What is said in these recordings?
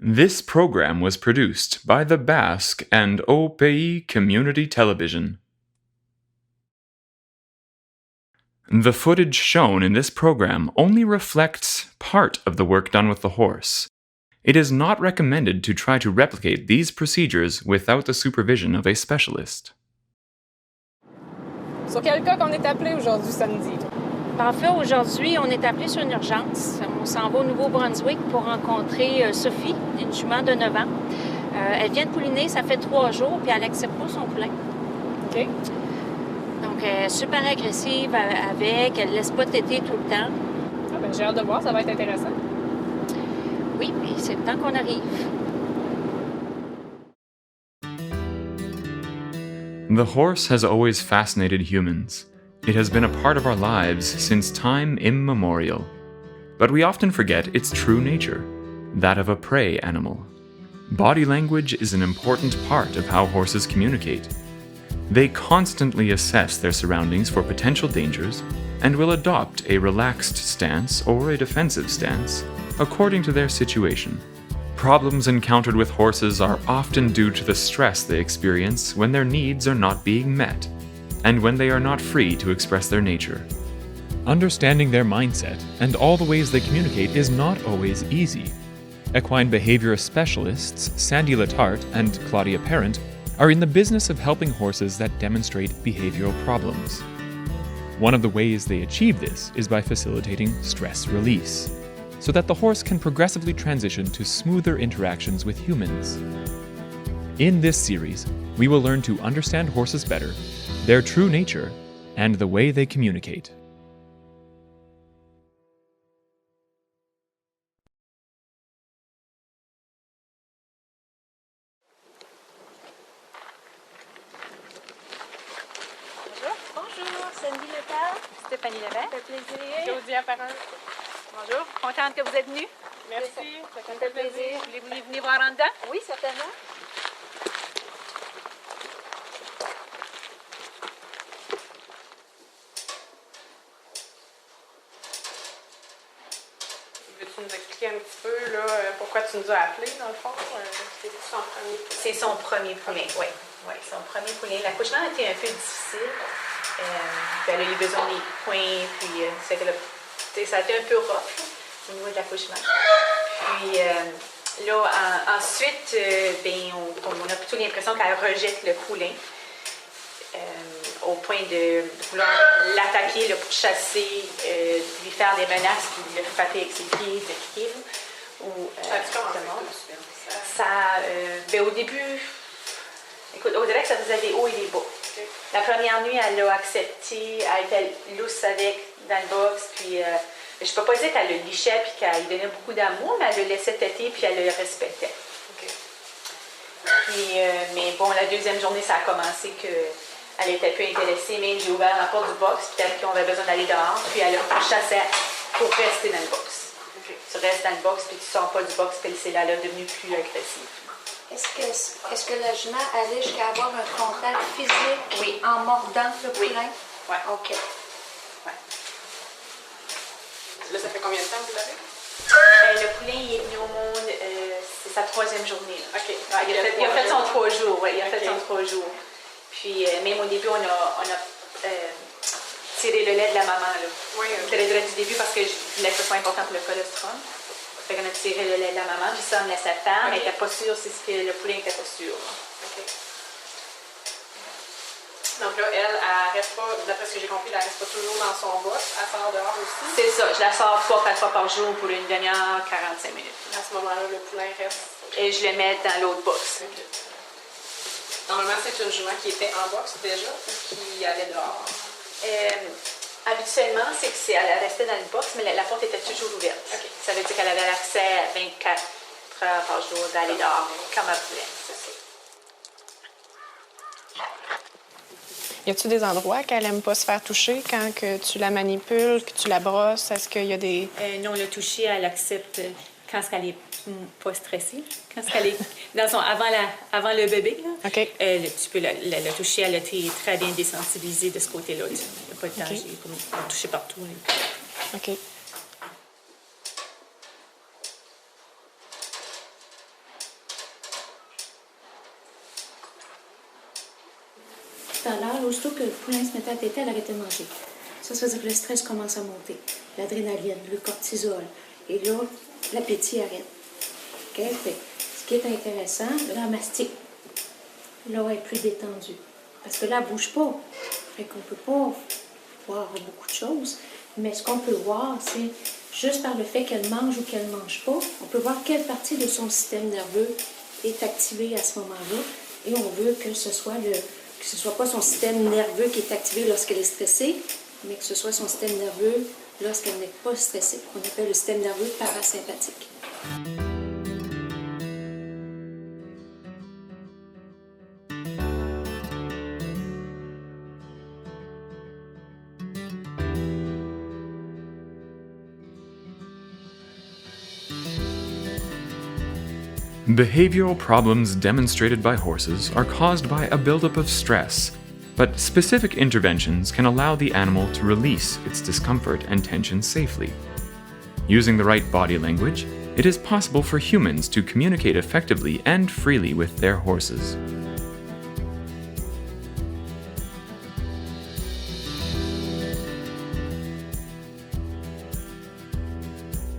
This program was produced by the Basque and Au Pays Community Television. The footage shown in this program only reflects part of the work done with the horse. It is not recommended to try to replicate these procedures without the supervision of a specialist. Sur quel cas qu'on est appelé aujourd'hui samedi? En fait, aujourd'hui, on est appelé sur une urgence. On s'en va au Nouveau-Brunswick pour rencontrer Sophie, une jument de 9 ans. Elle vient de pouliner, ça fait 3 jours, puis elle n'accepte pas son poulain. OK. Donc, elle est super agressive avec, elle ne laisse pas téter tout le temps. Ah ben, j'ai hâte de voir, ça va être intéressant. Oui, puis c'est le temps qu'on arrive. The horse has always fascinated humans. It has been a part of our lives since time immemorial. But we often forget its true nature, that of a prey animal. Body language is an important part of how horses communicate. They constantly assess their surroundings for potential dangers and will adopt a relaxed stance or a defensive stance according to their situation. Problems encountered with horses are often due to the stress they experience when their needs are not being met, and when they are not free to express their nature. Understanding their mindset and all the ways they communicate is not always easy. Equine behavior specialists Sandy Letarte and Claudia Parent are in the business of helping horses that demonstrate behavioral problems. One of the ways they achieve this is by facilitating stress release, so that the horse can progressively transition to smoother interactions with humans. In this series, we will learn to understand horses better, their true nature, and the way they communicate. Bonjour, Sandy Letarte. Stéphanie Levesque. Ça fait plaisir. Claudia Parent. Bonjour, contente que vous êtes venue. Merci, Ça fait plaisir. Voulez-vous venir voir en dedans? Oui, certainement. Veux-tu nous expliquer un petit peu là, pourquoi tu nous as appelés, dans le fond? C'est son premier? C'est son premier poulain, oui. Oui, son premier poulain. L'accouchement a été un peu difficile. Elle a eu besoin des points, puis ça a été un peu rough au niveau de l'accouchement. Puis là, ensuite, on a plutôt l'impression qu'elle rejette le poulain au point de vouloir l'attaquer là, pour chasser, lui faire des menaces, puis le frapper avec ses pieds, le kicker. Au début, écoute, on dirait que ça faisait des hauts et des bas. Okay. La première nuit, elle a accepté, elle était lousse avec dans le box, puis je ne peux pas dire qu'elle le lichait puis qu'elle lui donnait beaucoup d'amour, mais elle le laissait têter puis elle le respectait. Okay. Puis, mais bon, la deuxième journée, ça a commencé qu'elle était peu intéressée, même j'ai ouvert la porte du box, peut-être qu'on avait besoin d'aller dehors, puis elle a chassé pour rester dans le box. Okay. Tu restes dans le box, puis tu ne sors pas du box, puis c'est là, elle est devenue plus agressive. Est-ce que la jument allait jusqu'à avoir un contact physique en mordant le poulain? Oui. OK. Ouais. Là, ça fait combien de temps que vous l'avez? Le poulain, il est venu au monde, c'est sa 3e journée. OK. Ouais, il a fait son 3 jours. Ouais, il a fait son 3 jours. Puis, même au début, on a tiré le lait de la maman. Là. Oui, okay. Le lait du début parce que je voulais que ce soit important pour le colostrum. Fait qu'on a tiré le lait de la maman, puis ça, on laissait faire, mais elle n'était pas sûre si le poulain n'était pas sûr. OK. Donc là, elle reste pas, d'après ce que j'ai compris, elle reste pas toujours dans son box, elle sort dehors aussi. C'est ça, je la sors 3-4 fois par jour pour une demi-heure, 45 minutes. À ce moment-là, le poulain reste. Et je le mets dans l'autre box. Okay. Normalement, c'est une jument qui était en box déjà ou qui allait dehors? Habituellement, c'est qu'elle restait dans le box, mais la porte était toujours ouverte. Okay. Ça veut dire qu'elle avait accès à 24 heures par jour d'aller dehors, comme elle voulait. C'est ça. Y a-t-il des endroits qu'elle aime pas se faire toucher quand que tu la manipules, que tu la brosses? Est-ce qu'il y a des... Non, le toucher, elle accepte quand elle est pas stressée. Quand elle est avant le bébé, là, okay. Tu peux la toucher. Elle a été très bien désensibilisée de ce côté-là. Il n'y a pas de danger. Okay. On peut toucher partout. Là. OK. tout à l'heure, aussitôt que le poulain se mettait à téter, elle arrêtait de manger. Ça veut dire que le stress commence à monter. L'adrénaline, le cortisol. Et là, l'appétit arrête. OK? Fait, ce qui est intéressant, là, elle mastique. Là, elle est plus détendue. Parce que là, elle ne bouge pas. Fait qu'on ne peut pas voir beaucoup de choses. Mais ce qu'on peut voir, c'est juste par le fait qu'elle mange ou qu'elle ne mange pas, on peut voir quelle partie de son système nerveux est activée à ce moment-là. Et on veut que ce soit pas son système nerveux qui est activé lorsqu'elle est stressée, mais que ce soit son système nerveux lorsqu'elle n'est pas stressée. On appelle le système nerveux parasympathique. Behavioral problems demonstrated by horses are caused by a buildup of stress, but specific interventions can allow the animal to release its discomfort and tension safely. Using the right body language, it is possible for humans to communicate effectively and freely with their horses.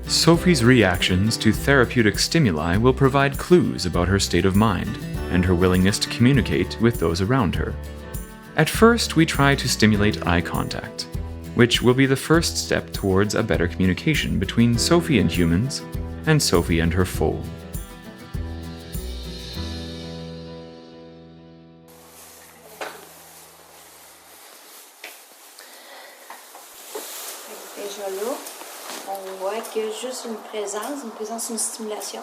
Sophie's reactions to therapeutic stimuli will provide clues about her state of mind and her willingness to communicate with those around her. At first, we try to stimulate eye contact, which will be the first step towards a better communication between Sophie and humans, and Sophie and her foal. Déjà là, on voit qu'il y a juste une présence, une stimulation.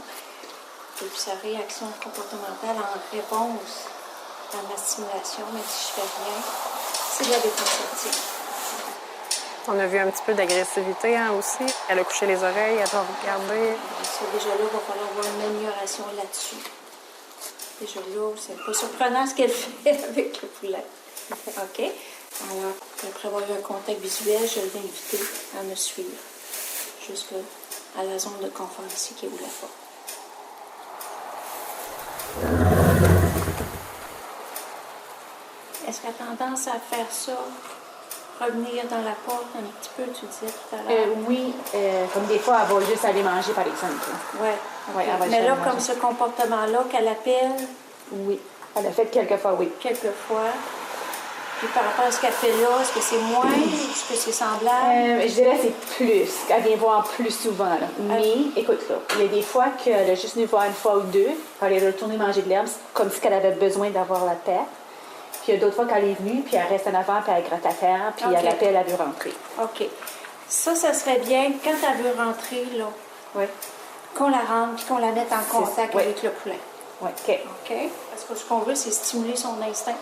Et puis sa réaction comportementale en réponse à ma stimulation, même si je fais rien, c'est de la défense active. On a vu un petit peu d'agressivité aussi. Elle a couché les oreilles, elle va regarder. Déjà là, il va falloir avoir une amélioration là-dessus. Déjà là, c'est pas surprenant ce qu'elle fait avec le poulet. OK? Alors, après avoir eu un contact visuel, je vais l'inviter à me suivre jusqu'à la zone de confort ici qui est où la porte. Est-ce qu'elle a tendance à faire ça? Revenir dans la porte un petit peu, tu disais tout à l'heure? Oui, comme des fois, elle va juste aller manger, par exemple. Oui. Ouais, elle va Mais juste là, aller comme manger. ce comportement-là qu'elle appelle? Oui, elle a fait quelques fois, oui. Quelques fois. Puis par rapport à ce qu'elle fait là, est-ce que c'est moins? Est-ce que c'est semblable? Je dirais que c'est plus. Elle vient voir plus souvent. Là. Mais, écoute, là, il y a des fois qu'elle a juste venu voir une fois ou deux, elle est retournée manger de l'herbe, comme si elle avait besoin d'avoir la paix. Puis il y a d'autres fois qu'elle est venue, puis elle reste en avant, puis elle gratte à terre, puis elle appelle, elle veut rentrer. OK. Ça serait bien, quand elle veut rentrer, là, Oui. qu'on la rentre, puis qu'on la mette en contact oui. avec le poulain. Oui, OK. OK? Parce que ce qu'on veut, c'est stimuler son instinct.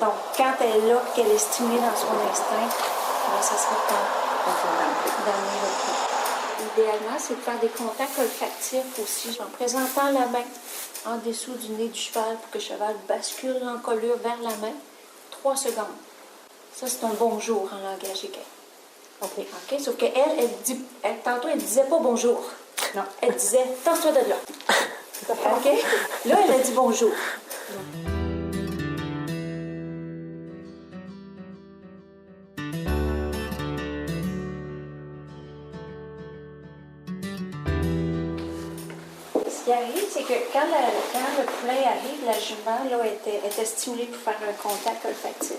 Donc, quand elle est là, qu'elle est stimulée dans son instinct, bien, ça serait le temps d'amener le poulain. Idéalement, c'est de faire des contacts olfactifs aussi, en présentant la main en dessous du nez du cheval pour que le cheval bascule l'encolure vers la main. 3 secondes. Ça, c'est un bonjour en langage équin. OK. Sauf qu'elle, tantôt, elle disait pas bonjour. Non. Elle disait, tasse-toi de là. OK? Là, elle a dit bonjour. Ce qui arrive, c'est que quand le poulain arrive, la jument là, était stimulée pour faire un contact olfactif.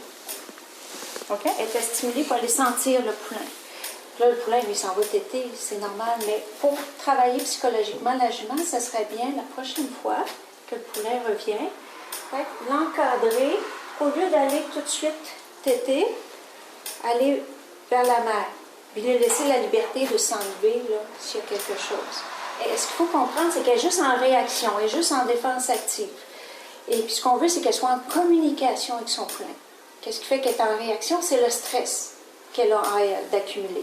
OK. Elle était stimulée pour aller sentir le poulain. Là, le poulain, lui, s'en va téter, c'est normal. Mais pour travailler psychologiquement la jument, ça serait bien la prochaine fois que le poulain revient, l'encadrer, au lieu d'aller tout de suite téter, aller vers la mère. Puis lui laisser la liberté de s'enlever s'il y a quelque chose. Et ce qu'il faut comprendre, c'est qu'elle est juste en réaction, elle est juste en défense active. Et puis ce qu'on veut, c'est qu'elle soit en communication avec son poulain. Qu'est-ce qui fait qu'elle est en réaction? C'est le stress qu'elle a d'accumuler.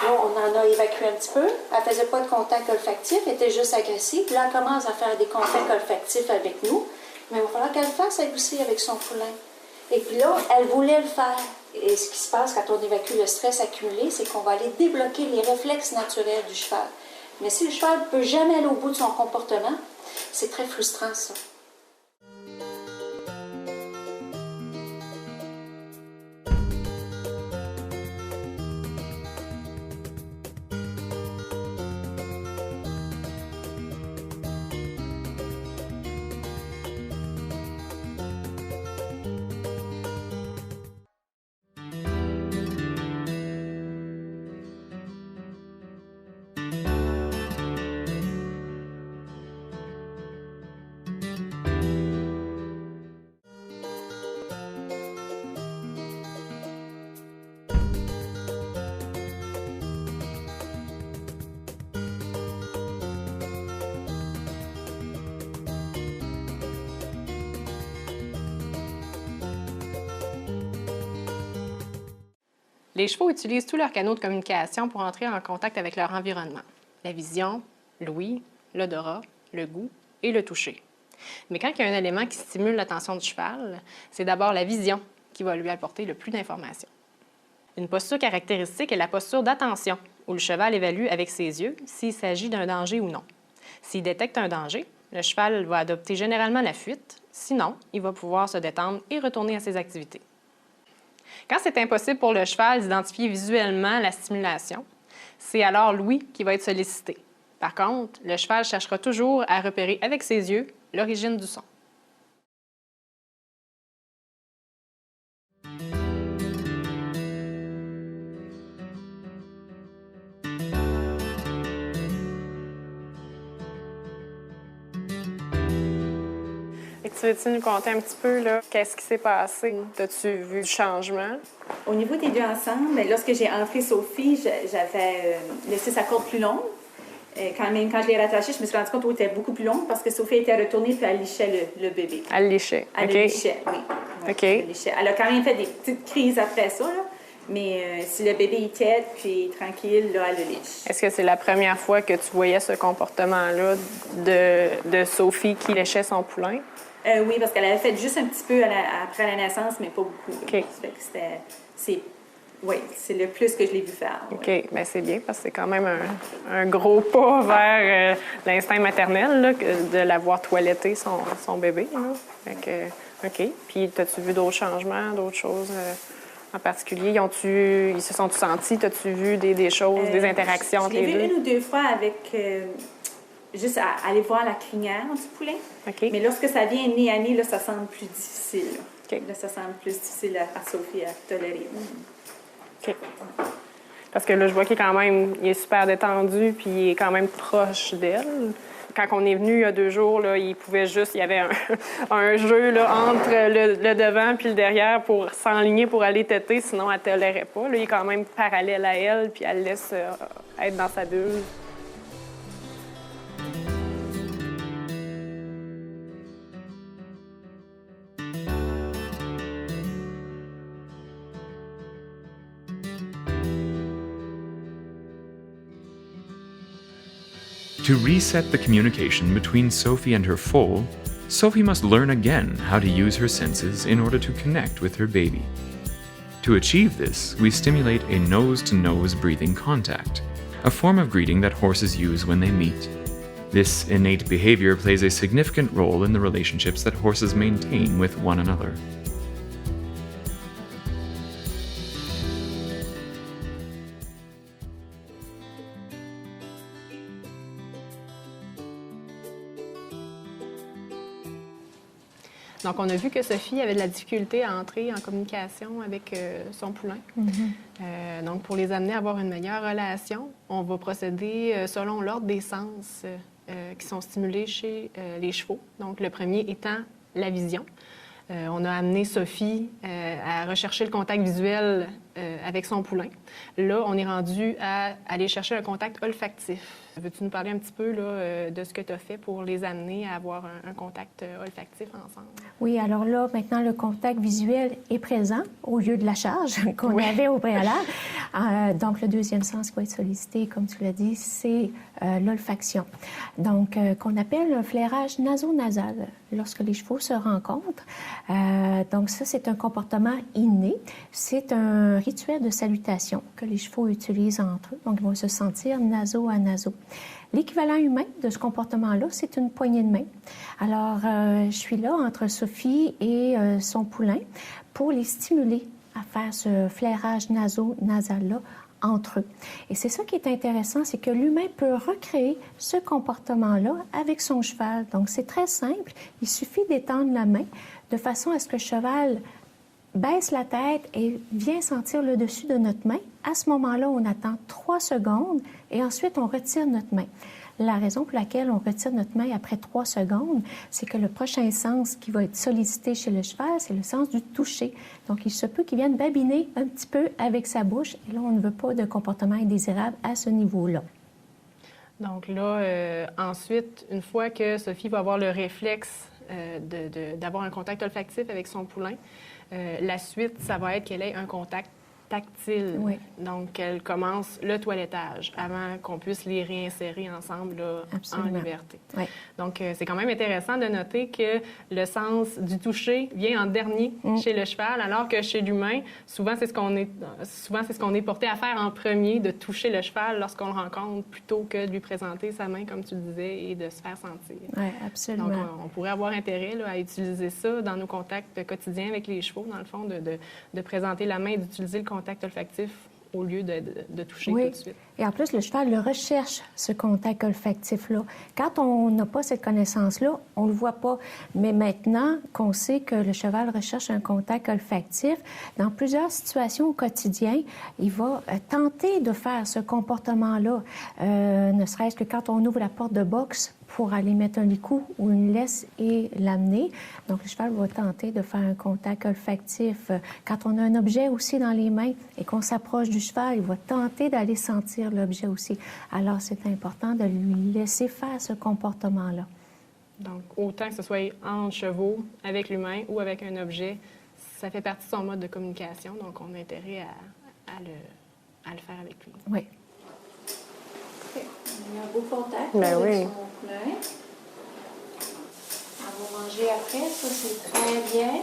Là, on en a évacué un petit peu. Elle ne faisait pas de contact olfactif, elle était juste agressive. Là, elle commence à faire des contacts olfactifs avec nous. Mais il va falloir qu'elle le fasse elle aussi avec son poulain. Et puis là, elle voulait le faire. Et ce qui se passe quand on évacue le stress accumulé, c'est qu'on va aller débloquer les réflexes naturels du cheval. Mais si le cheval ne peut jamais aller au bout de son comportement, c'est très frustrant, ça. Les chevaux utilisent tous leurs canaux de communication pour entrer en contact avec leur environnement. La vision, l'ouïe, l'odorat, le goût et le toucher. Mais quand il y a un élément qui stimule l'attention du cheval, c'est d'abord la vision qui va lui apporter le plus d'informations. Une posture caractéristique est la posture d'attention, où le cheval évalue avec ses yeux s'il s'agit d'un danger ou non. S'il détecte un danger, le cheval va adopter généralement la fuite, sinon, il va pouvoir se détendre et retourner à ses activités. Quand c'est impossible pour le cheval d'identifier visuellement la stimulation, c'est alors l'ouïe qui va être sollicité. Par contre, le cheval cherchera toujours à repérer avec ses yeux l'origine du son. Tu veux-tu nous conter un petit peu, là, qu'est-ce qui s'est passé? As-tu vu du changement? Au niveau des deux ensemble, lorsque j'ai entré Sophie, j'avais laissé sa corde plus longue. Quand je l'ai rattachée, je me suis rendu compte qu'elle était beaucoup plus longue parce que Sophie était retournée puis elle lichait le bébé. Elle lichait. Elle le lichait, oui. OK. Elle lichait. Elle a quand même fait des petites crises après ça, là. Mais si le bébé est tiède puis tranquille, là, elle le liche. Est-ce que c'est la première fois que tu voyais ce comportement-là de Sophie qui léchait son poulain? Oui, parce qu'elle avait fait juste un petit peu après la naissance, mais pas beaucoup. OK. Ça fait que c'est le plus que je l'ai vu faire. OK. Oui. Bien, c'est bien parce que c'est quand même un gros pas vers l'instinct maternel, là, de l'avoir toiletté son bébé. Là. Fait que, OK. Puis, as-tu vu d'autres changements, d'autres choses en particulier? Ils se sont-ils sentis? As-tu vu des choses, des interactions entre les deux? Je l'ai vu une ou deux fois avec... juste à aller voir la crinière du poulain. OK. Mais lorsque ça vient nez à nez, là, ça semble plus difficile. Là, OK. là ça semble plus difficile à Sophie à tolérer. OK. Parce que là, je vois qu'il est super détendu, puis il est quand même proche d'elle. Quand on est venu il y a 2 jours, là, il y avait un jeu là, entre le devant puis le derrière pour s'enligner pour aller téter, sinon elle ne tolérait pas. Là, il est quand même parallèle à elle, puis elle laisse être dans sa bulle. To reset the communication between Sophie and her foal, Sophie must learn again how to use her senses in order to connect with her baby. To achieve this, we stimulate a nose-to-nose breathing contact, a form of greeting that horses use when they meet. This innate behavior plays a significant role in the relationships that horses maintain with one another. Donc, on a vu que Sophie avait de la difficulté à entrer en communication avec son poulain. Donc, pour les amener à avoir une meilleure relation, on va procéder selon l'ordre des sens qui sont stimulés chez les chevaux. Donc, le premier étant la vision. On a amené Sophie à rechercher le contact visuel avec son poulain. Là, on est rendu à aller chercher un contact olfactif. Veux-tu nous parler un petit peu là, de ce que tu as fait pour les amener à avoir un contact olfactif ensemble? Oui, alors là, maintenant, le contact visuel est présent au lieu de la charge qu'on avait au préalable. Donc, le deuxième sens qui va être sollicité, comme tu l'as dit, c'est l'olfaction. Donc, qu'on appelle un flairage naso-nasal lorsque les chevaux se rencontrent. Donc, ça, c'est un comportement inné. C'est un rituel de salutation que les chevaux utilisent entre eux. Donc, ils vont se sentir naso à naso. L'équivalent humain de ce comportement-là, c'est une poignée de main. Alors, je suis là entre Sophie et son poulain pour les stimuler à faire ce flairage naso-nasal-là entre eux. Et c'est ça qui est intéressant, c'est que l'humain peut recréer ce comportement-là avec son cheval. Donc, c'est très simple. Il suffit d'étendre la main de façon à ce que le cheval baisse la tête et vient sentir le dessus de notre main. À ce moment-là, on attend 3 secondes et ensuite, on retire notre main. La raison pour laquelle on retire notre main après 3 secondes, c'est que le prochain sens qui va être sollicité chez le cheval, c'est le sens du toucher. Donc, il se peut qu'il vienne babiner un petit peu avec sa bouche. Et là, on ne veut pas de comportement indésirable à ce niveau-là. Donc là, ensuite, une fois que Sophie va avoir le réflexe d'avoir un contact olfactif avec son poulain, la suite, ça va être qu'elle ait un contact tactile. Oui. Donc, elle commence le toilettage avant qu'on puisse les réinsérer ensemble là, en Absolument. liberté. Oui. Donc, c'est quand même intéressant de noter que le sens du toucher vient en dernier chez le cheval, alors que chez l'humain, souvent, c'est ce qu'on est porté à faire en premier, de toucher le cheval lorsqu'on le rencontre, plutôt que de lui présenter sa main, comme tu le disais, et de se faire sentir. Oui, absolument. Donc, on pourrait avoir intérêt là, à utiliser ça dans nos contacts quotidiens avec les chevaux, dans le fond, de présenter la main et d'utiliser le contact olfactif au lieu de toucher Oui. tout de suite. Et en plus, le cheval le recherche, ce contact olfactif-là. Quand on n'a pas cette connaissance-là, on ne le voit pas. Mais maintenant qu'on sait que le cheval recherche un contact olfactif, dans plusieurs situations au quotidien, il va tenter de faire ce comportement-là. Ne serait-ce que quand on ouvre la porte de box pour aller mettre un licou ou une laisse et l'amener. Donc, le cheval va tenter de faire un contact olfactif. Quand on a un objet aussi dans les mains et qu'on s'approche du cheval, il va tenter d'aller sentir l'objet aussi. Alors, c'est important de lui laisser faire ce comportement-là. Donc, autant que ce soit entre chevaux, avec l'humain ou avec un objet, ça fait partie de son mode de communication. Donc, on a intérêt à le faire avec lui. Oui. Il y a un beau contact Ben avec oui. son poulain. On va manger après, ça c'est très bien.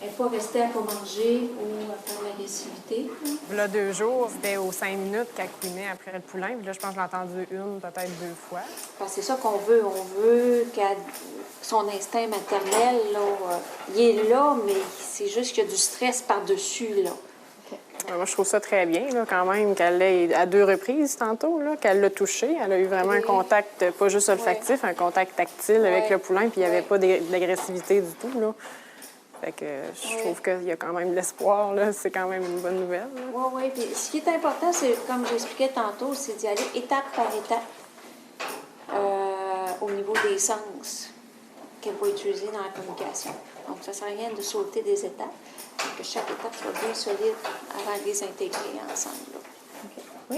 Elle n'est pas restée à pas manger ou à faire de l'agressivité. Là, 2 jours, c'était aux 5 minutes qu'elle couinait après le poulain. Puis là, je pense que je l'ai entendu peut-être 2 fois. Parce que c'est ça qu'on veut. On veut qu'elle son instinct maternel, là, il est là, mais c'est juste qu'il y a du stress par-dessus, là. Moi, je trouve ça très bien, là, quand même, qu'elle l'ait à 2 reprises tantôt, là, qu'elle l'a touché. Elle a eu vraiment un contact, pas juste olfactif, un contact tactile avec le poulain, puis il n'y avait pas d'agressivité du tout, là. Fait que je trouve qu'il y a quand même de l'espoir, là. C'est quand même une bonne nouvelle, là. Oui, oui. Puis ce qui est important, c'est, comme j'expliquais tantôt, c'est d'y aller étape par étape au niveau des sens qu'elle va utiliser dans la communication. Donc, ça ne sert à rien de sauter des étapes, que chaque étape soit bien solide avant de les intégrer ensemble. Là. Oui.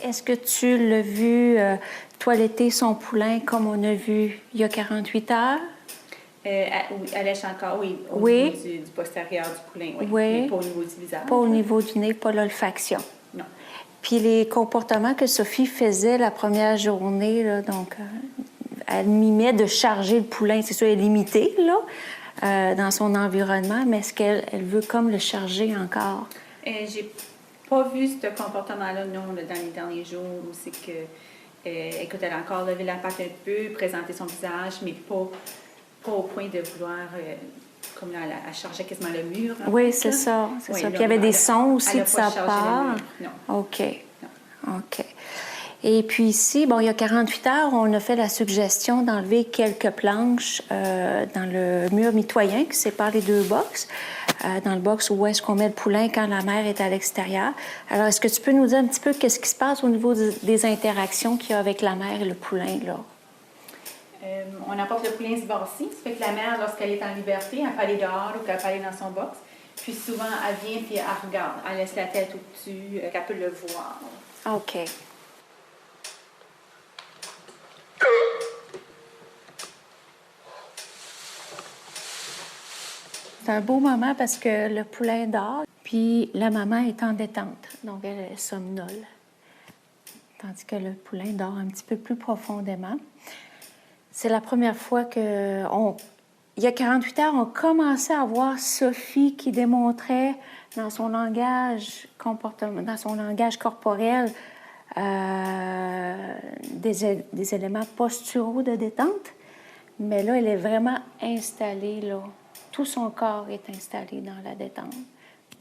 Est-ce que tu l'as vu toiletter son poulain comme on a vu il y a 48 heures? Elle lèche encore, oui, au Oui. niveau du postérieur du poulain, oui. Oui. Mais pas au niveau du visage. Pas au niveau du nez, pas l'olfaction. Non. Puis les comportements que Sophie faisait la première journée, là, donc elle mimait de charger le poulain. C'est sûr, elle est limitée là, dans son environnement, mais est-ce qu'elle veut comme le charger encore? J'ai pas vu ce comportement-là, non, là, dans les derniers jours, où c'est que, écoute, elle a encore levé la patte un peu, présenté son visage, mais pas au point de vouloir, comme là, elle chargeait quasiment le mur. Oui, c'est ça. C'est Oui, ça. là, Puis il y avait des elle sons aussi elle a de pas sa chargé part. le mur, non. OK. OK. Et puis ici, bon, il y a 48 heures, on a fait la suggestion d'enlever quelques planches dans le mur mitoyen qui sépare les 2 boxes, dans le box où est-ce qu'on met le poulain quand la mère est à l'extérieur. Alors, est-ce que tu peux nous dire un petit peu qu'est-ce qui se passe au niveau des interactions qu'il y a avec la mère et le poulain, là? On apporte le poulain ce bord-ci. Ça fait que la mère, lorsqu'elle est en liberté, elle peut aller dehors ou qu'elle peut aller dans son box. Puis souvent, elle vient puis elle regarde. Elle laisse la tête au-dessus, qu'elle peut le voir. OK. C'est un beau moment parce que le poulain dort, puis la maman est en détente, donc elle somnole. Tandis que le poulain dort un petit peu plus profondément. C'est la première fois que, il y a 48 heures, on commençait à voir Sophie qui démontrait dans son langage dans son langage corporel des éléments posturaux de détente. Mais là, elle est vraiment installée, là. Tout son corps est installé dans la détente.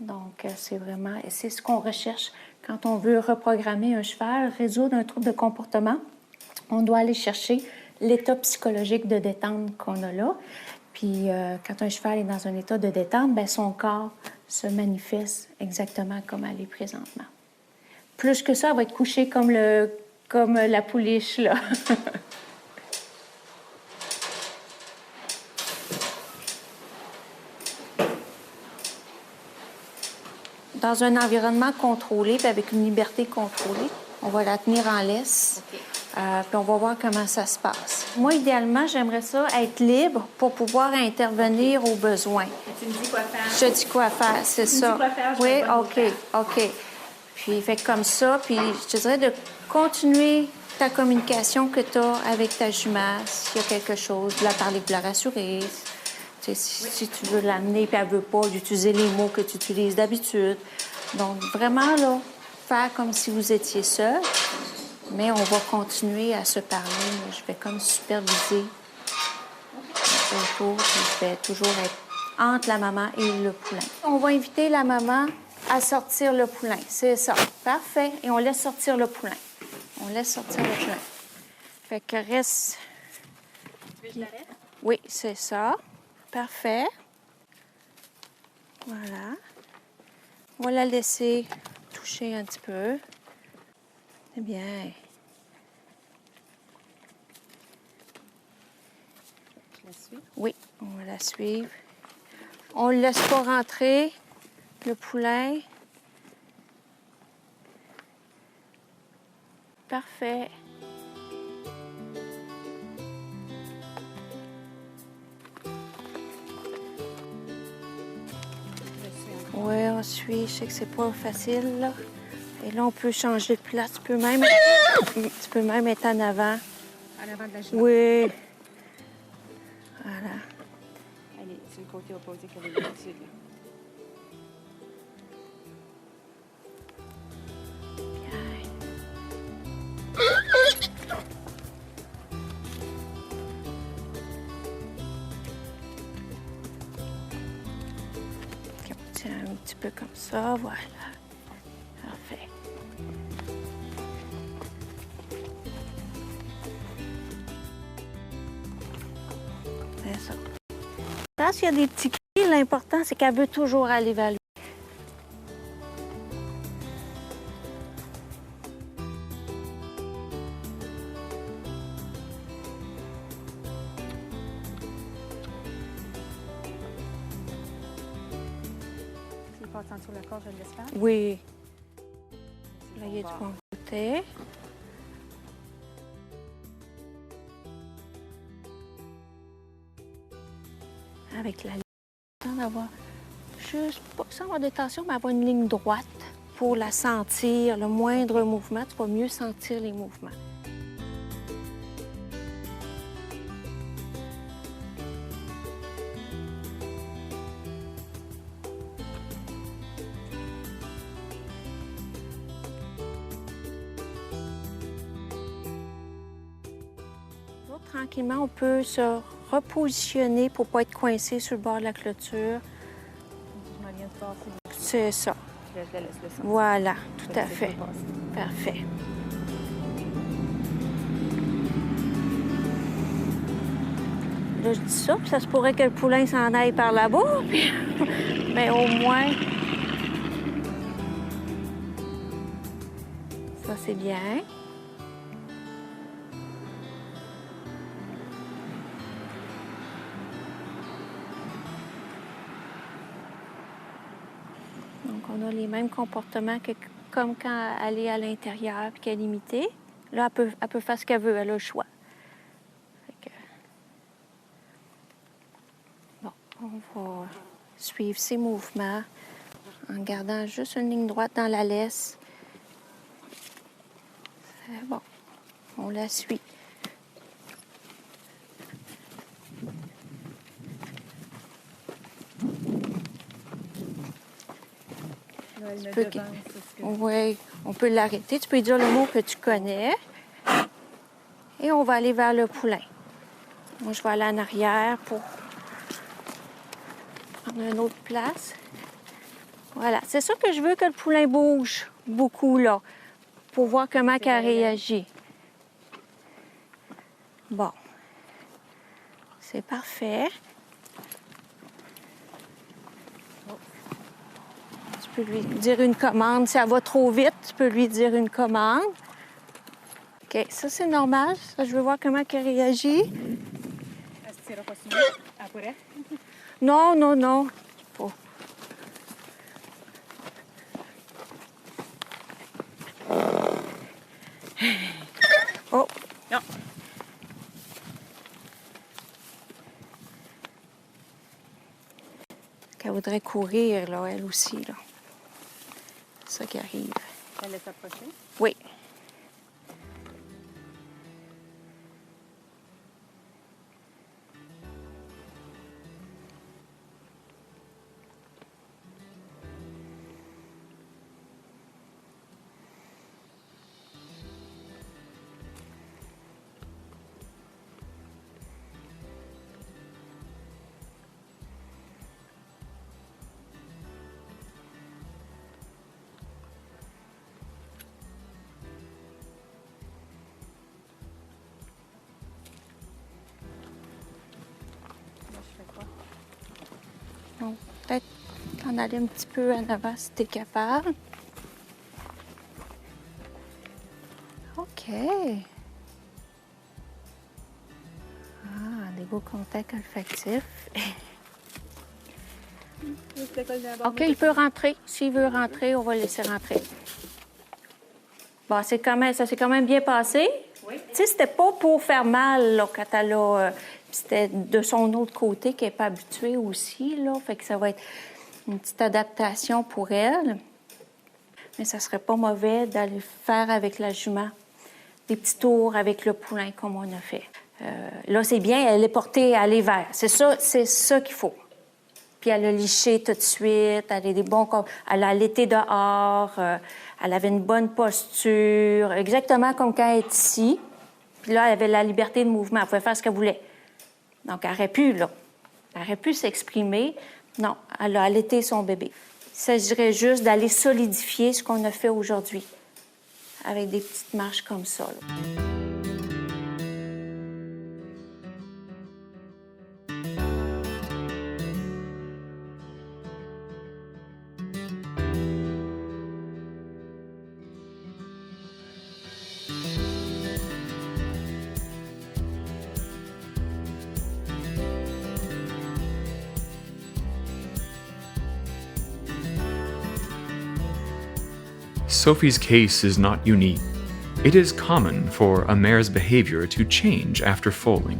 Donc, c'est ce qu'on recherche quand on veut reprogrammer un cheval, résoudre un trouble de comportement. On doit aller chercher l'état psychologique de détente qu'on a là. Puis, quand un cheval est dans un état de détente, bien, son corps se manifeste exactement comme elle est présentement. Plus que ça, elle va être couchée comme la pouliche, là. dans un environnement contrôlé, puis avec une liberté contrôlée. On va la tenir en laisse, puis on va voir comment ça se passe. Moi, idéalement, j'aimerais ça être libre pour pouvoir intervenir aux besoins. Tu me dis quoi faire? Je dis quoi faire, c'est Tu me ça. dis quoi faire, je Oui, vais pas OK, le faire. OK. Puis, fait comme ça, puis je te dirais de continuer ta communication que tu as avec ta jument, s'il y a quelque chose, de la parler, de la rassurer. Tu sais, si tu veux l'amener puis elle veut pas, d'utiliser les mots que tu utilises d'habitude. Donc, vraiment, là, faire comme si vous étiez seul, mais on va continuer à se parler. Je vais comme superviser autour, puis je vais toujours être entre la maman et le poulain. On va inviter la maman à sortir le poulain. C'est ça. Parfait. Et on laisse sortir le poulain. On laisse sortir le poulain. Fait que reste... Oui, c'est ça. Parfait. Voilà. On va la laisser toucher un petit peu. C'est bien. Je la suis. Oui, on va la suivre. On ne le laisse pas rentrer, le poulain. Parfait. Oui, on suit. Je sais que c'est pas facile, là. Et là, on peut changer de place. Tu peux même être en avant. En avant de la jument. Oui. Voilà. Elle est sur le côté opposé qu'elle est d'habitude, là. Tiens, un petit peu comme ça, voilà. Parfait. C'est ça. Je pense qu'il y a des petits cris. L'important, c'est qu'elle veut toujours aller vers lui. S'il passe en dessous de la corde, je le laisse faire. Oui. Là, il est du bon côté. Avec la ligne, d'avoir juste, pas sans avoir de tension, mais avoir une ligne droite pour la sentir. Le moindre mouvement, tu vas mieux sentir les mouvements. Tranquillement, on peut se repositionner pour ne pas être coincé sur le bord de la clôture. Je m'en viens de passer. C'est ça. Je la laisse le sentir. Voilà, tout Je à laisse fait. le passer. Parfait. Là, je dis ça, puis ça se pourrait que le poulain s'en aille par là-bas, puis... mais au moins... Ça, c'est bien. Donc, on a les mêmes comportements que comme quand elle est à l'intérieur et qu'elle est limitée. Là, elle peut faire ce qu'elle veut, elle a le choix. Fait que... Bon, on va suivre ses mouvements en gardant juste une ligne droite dans la laisse. C'est bon, on la suit. Là, elle me peux- devance, parce que- Oui, on peut l'arrêter. Tu peux lui dire le mot que tu connais. Et on va aller vers le poulain. Moi, je vais aller en arrière pour prendre une autre place. Voilà. C'est sûr que je veux que le poulain bouge beaucoup, là, pour voir comment elle réagit. Bon. C'est parfait. Tu peux lui dire une commande. Si elle va trop vite, tu peux lui dire une commande. OK, ça, c'est normal. Ça, je veux voir comment elle réagit. Elle se tirera pas si vite. Elle pourrait. Non, non, non. Pas. voudrait courir, là, elle aussi, là. C'est ça qui arrive. Elle laisse approcher. Oui. Bon, peut-être t'en aller un petit peu en avant si t'es capable. OK. Ah, des beaux contacts olfactifs. OK, il peut rentrer. S'il veut rentrer, on va le laisser rentrer. Bon, ça s'est quand même bien passé. Oui. Tu sais, c'était pas pour faire mal, là, quand elle a... c'était de son autre côté qu'elle n'est pas habituée aussi, là. Fait que ça va être une petite adaptation pour elle. Mais ça serait pas mauvais d'aller faire avec la jument des petits tours avec le poulain comme on a fait. Là, c'est bien, elle est portée à l'hiver. C'est ça qu'il faut. Puis elle a liché tout de suite, elle a des bons... Elle a allaité dehors, elle avait une bonne posture, exactement comme quand elle est ici. Puis là, elle avait la liberté de mouvement, elle pouvait faire ce qu'elle voulait. Donc, elle aurait pu s'exprimer. Non, elle a allaité son bébé. Il s'agirait juste d'aller solidifier ce qu'on a fait aujourd'hui, avec des petites marches comme ça, là. Sophie's case is not unique. It is common for a mare's behavior to change after foaling.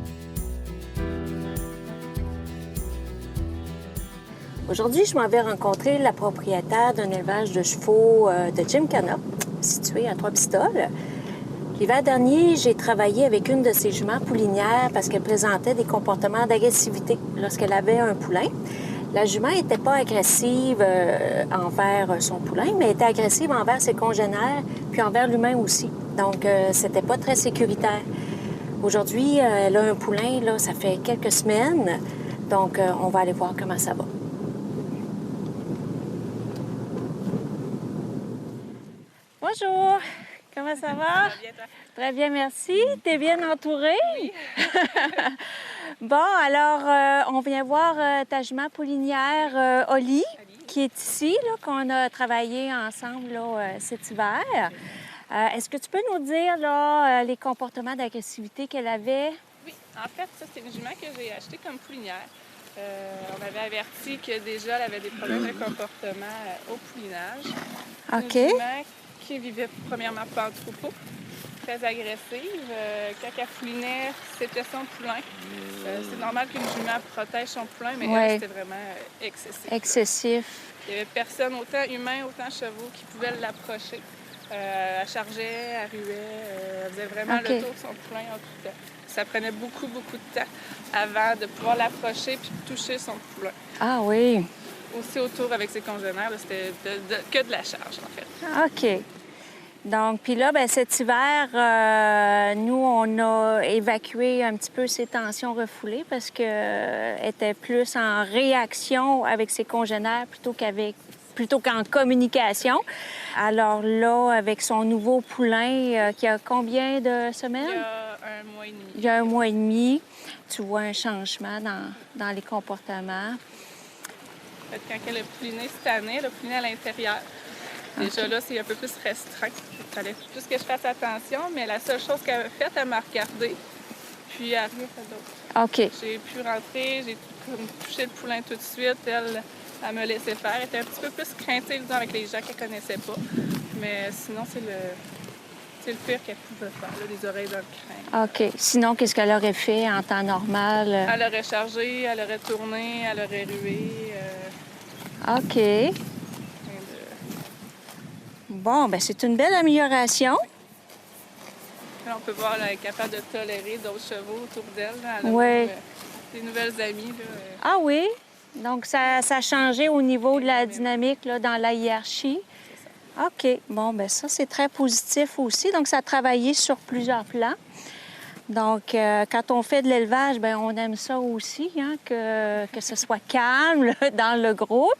Aujourd'hui, je m'en vais rencontrer la propriétaire d'un élevage de chevaux de Gymkhana, situé à Trois-Pistoles. L'hiver dernier, j'ai travaillé avec une de ses juments poulinières parce qu'elle présentait des comportements d'agressivité lorsqu'elle avait un poulain. La jument n'était pas agressive envers son poulain, mais était agressive envers ses congénères, puis envers l'humain aussi. Donc, c'était pas très sécuritaire. Aujourd'hui, elle a un poulain, là, ça fait quelques semaines. Donc, on va aller voir comment ça va. Bonjour! Comment ça va? Bien, toi? Très bien, merci. T'es bien entourée? Oui. Bon, alors, on vient voir ta jument poulinière, Oli, qui est ici, là, qu'on a travaillé ensemble là, cet hiver. Est-ce que tu peux nous dire là, les comportements d'agressivité qu'elle avait? Oui, en fait, ça, c'est une jument que j'ai achetée comme poulinière. On avait averti que déjà, elle avait des problèmes de comportement au poulinage. OK. Une jument qui vivait premièrement pas en troupeau, très agressive. Quand elle foulinait, c'était son poulain. C'est normal qu'une jument protège son poulain, mais Ouais. elle, c'était vraiment excessif. Excessif. Il n'y avait personne, autant humain, autant chevaux, qui pouvaient l'approcher. Elle chargeait, elle ruait, elle faisait vraiment OK. le tour de son poulain en tout temps. Ça prenait beaucoup, beaucoup de temps avant de pouvoir l'approcher puis de toucher son poulain. Ah oui. Aussi autour avec ses congénères, là, c'était que de la charge, en fait. OK. Donc, puis là, bien, cet hiver, nous, on a évacué un petit peu ces tensions refoulées parce qu'elle était plus en réaction avec ses congénères plutôt qu'en communication. Alors là, avec son nouveau poulain, qui a combien de semaines? Il y a un mois et demi. Il y a un mois et demi. Tu vois un changement dans les comportements. En fait, quand elle a pouliné cette année, elle a pouliné à l'intérieur. Déjà là, c'est un peu plus restreint. Il fallait plus que je fasse attention, mais la seule chose qu'elle a faite, elle m'a regardée. Puis elle n'a rien fait d'autre. OK. J'ai pu rentrer, j'ai touché le poulain tout de suite. Elle me laissait faire. Elle était un petit peu plus craintive disons, avec les gens qu'elle ne connaissait pas. Mais sinon, c'est le pire qu'elle pouvait faire, là, les oreilles dans le crâne. OK. Sinon, qu'est-ce qu'elle aurait fait en temps normal? Elle aurait chargé, elle aurait tourné, elle aurait rué. OK. Et Bon, ben c'est une belle amélioration. là, on peut voir qu'elle est capable de tolérer d'autres chevaux autour d'elle. Là. Elle a Ouais. même, des nouvelles amies. Là. Ah oui? Donc, ça a changé au niveau de la dynamique là, dans la hiérarchie. OK. Bon, ben ça, c'est très positif aussi. Donc, ça a travaillé sur plusieurs plans. Donc, quand on fait de l'élevage, ben on aime ça aussi, hein, que ce soit calme là, dans le groupe.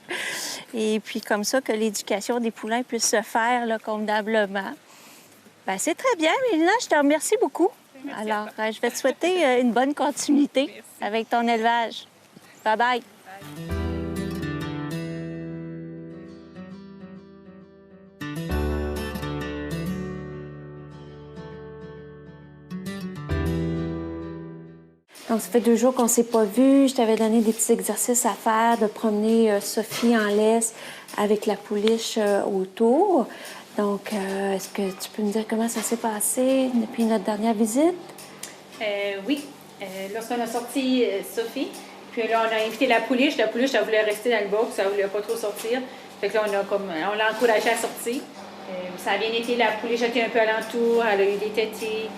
Et puis, comme ça, que l'éducation des poulains puisse se faire là, convenablement. Ben, c'est très bien, Mélina. Je te remercie beaucoup. Merci Alors, à toi. je vais te souhaiter une bonne continuité Merci. avec ton élevage. Bye-bye. Donc, ça fait 2 jours qu'on ne s'est pas vus. Je t'avais donné des petits exercices à faire, de promener Sophie en laisse avec la pouliche autour. Donc, est-ce que tu peux me dire comment ça s'est passé depuis notre dernière visite? Oui. Lorsqu'on a sorti Sophie, puis là, on a invité la pouliche. La pouliche, elle voulait rester dans le box, elle voulait pas trop sortir. Fait que là, on l'a encouragée à sortir. Ça a bien été, la pouliche était un peu alentour, elle a eu des tétés.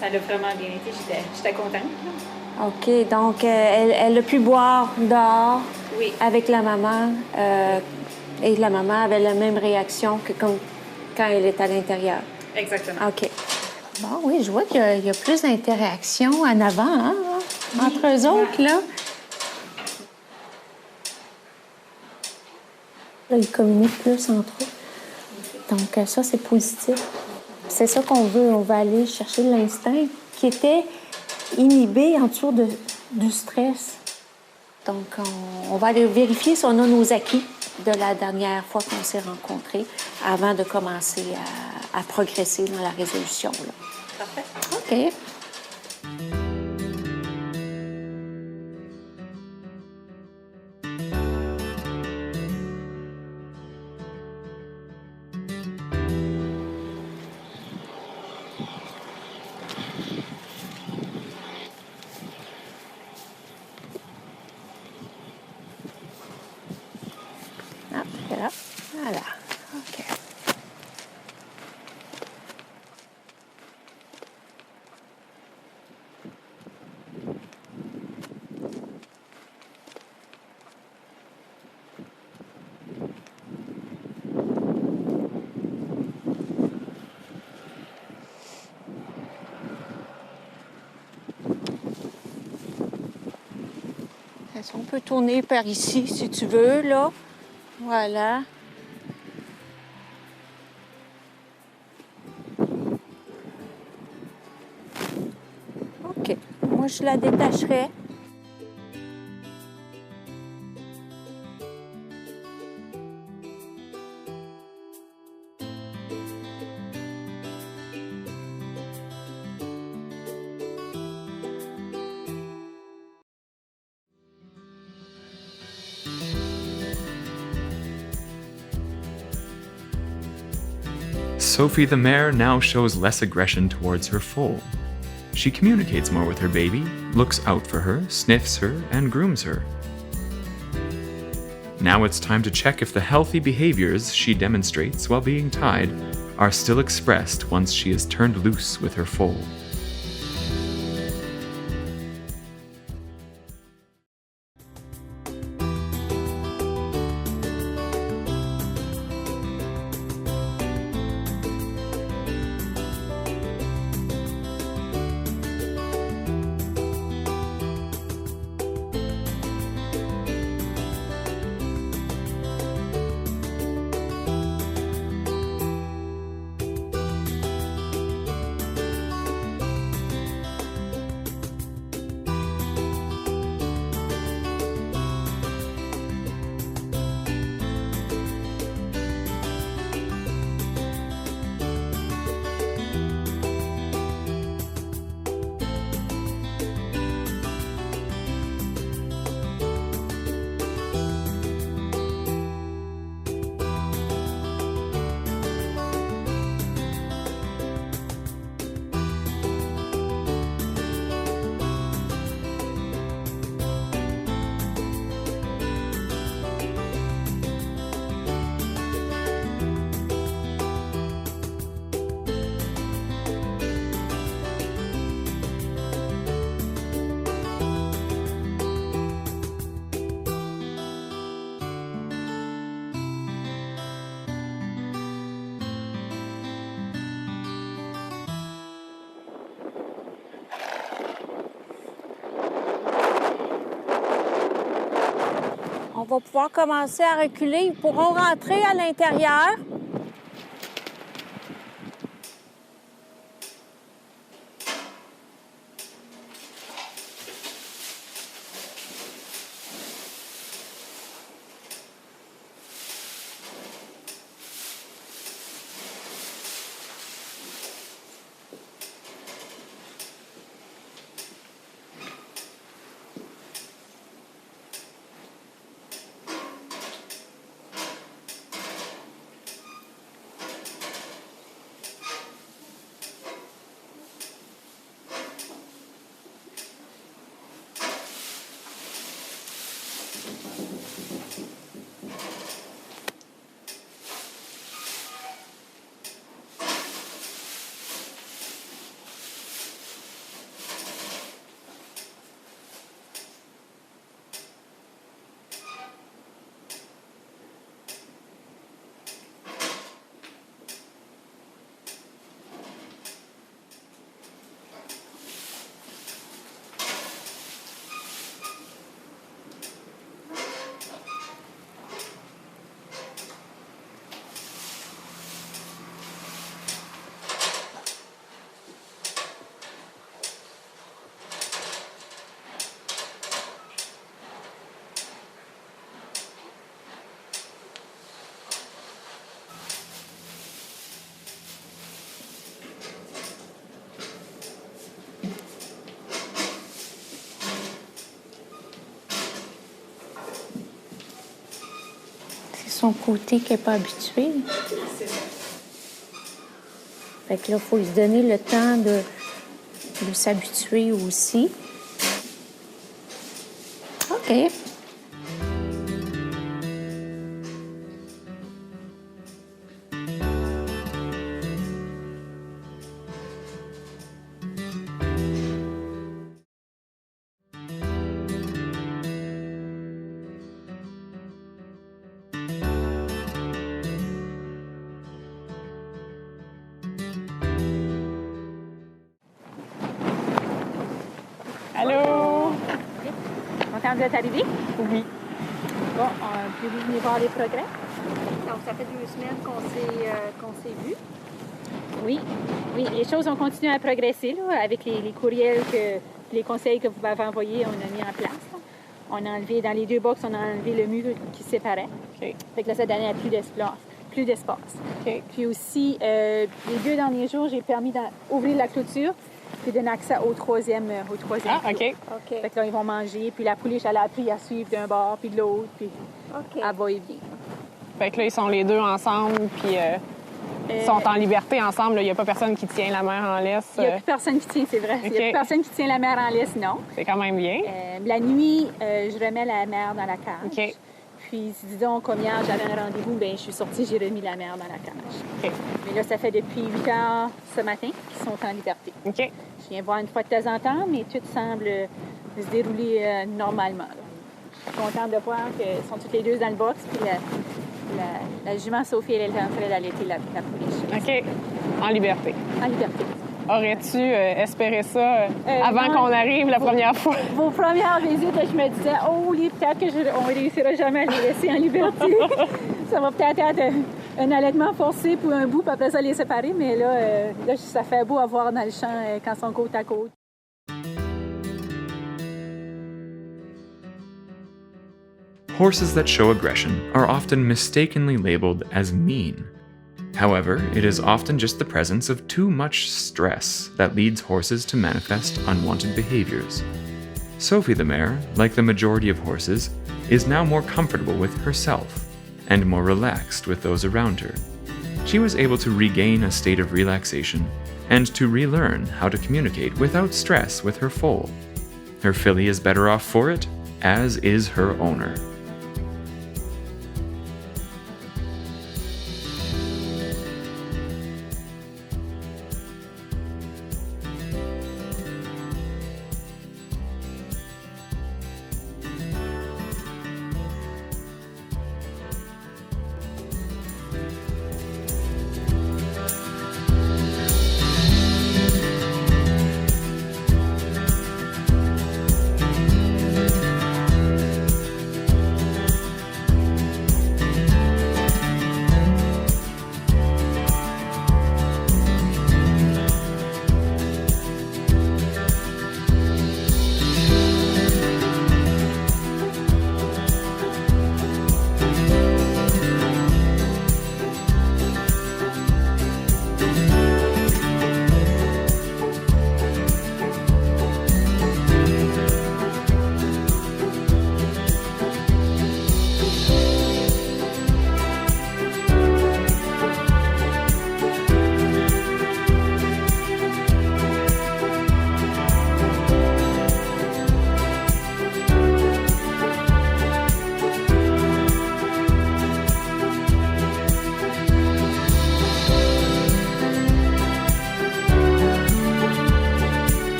Ça a vraiment bien été, j'étais contente. Là. OK, donc elle a pu boire dehors Oui. avec la maman. Et la maman avait la même réaction que quand elle est à l'intérieur. Exactement. OK. Bon, oui, je vois qu'il y a plus d'interaction en avant, hein, entre eux autres, là. Là, ils communiquent plus entre eux. Donc, ça, c'est positif. C'est ça qu'on veut. On va aller chercher l'instinct qui était inhibé en dessous du stress. Donc, on va aller vérifier si on a nos acquis de la dernière fois qu'on s'est rencontrés avant de commencer à progresser dans la résolution. Là. Parfait. OK. Ah, là. Voilà. OK. On peut tourner par ici, si tu veux, là. Voilà. OK. Moi, je la détacherai. Sophie the mare now shows less aggression towards her foal. She communicates more with her baby, looks out for her, sniffs her, and grooms her. Now it's time to check if the healthy behaviors she demonstrates while being tied are still expressed once she is turned loose with her foal. va pouvoir commencer à reculer. Ils pourront rentrer à l'intérieur. Son côté qui n'est pas habitué. Fait que là, il faut lui donner le temps de s'habituer aussi. OK. Allô? Content vous êtes arrivé? Oui. Bon, pouvez-vous venir voir les progrès? Donc, ça fait 2 semaines qu'on s'est vus. Oui, les choses ont continué à progresser là, avec les courriels, les conseils que vous m'avez envoyés, on a mis en place. Là. On a enlevé, dans les 2 box, on a enlevé le mur qui séparait. OK. Fait que là, ça donnait plus d'espace. OK. Puis aussi, les 2 derniers jours, j'ai permis d'ouvrir la clôture puis donner accès au troisième Ah, trou. OK. OK. Fait que là, ils vont manger, puis la pouliche, elle a appris à suivre d'un bord puis de l'autre, puis OK. elle va et vient. Fait que là, ils sont les deux ensemble, puis ils sont en liberté ensemble. Il n'y a pas personne qui tient la mère en laisse. Il n'y a plus personne qui tient, c'est vrai. Il n'y a OK. plus personne qui tient la mère en laisse, non. C'est quand même bien. La nuit, je remets la mère dans la cage. OK. Puis, disons, comme hier, j'avais un rendez-vous, bien, je suis sortie, j'ai remis la mère dans la cage. OK. Mais là, ça fait depuis 8 heures ce matin qu'ils sont en liberté. OK. Je viens voir une fois de temps en temps, mais tout semble se dérouler normalement. Là. Je suis contente de voir qu'ils sont toutes les deux dans le box, puis la jument Sophie, elle est en train d'allaiter la pouliche. OK. En liberté. En liberté. Aurais-tu espéré ça avant non. qu'on arrive la première fois? Vos premières visites, je me disais, oh, peut-être qu'on ne réussira jamais à les laisser en liberté. Ça va peut-être être un allaitement forcé pour un bout, puis après ça, les séparer. Mais là, ça fait beau à voir dans le champ quand ils sont côte à côte. Horses that show aggression are often mistakenly labeled as mean. However, it is often just the presence of too much stress that leads horses to manifest unwanted behaviors. Sophie the mare, like the majority of horses, is now more comfortable with herself and more relaxed with those around her. She was able to regain a state of relaxation and to relearn how to communicate without stress with her foal. Her filly is better off for it, as is her owner.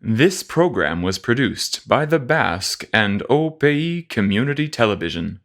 This program was produced by the Basque and Au Pays Community Television.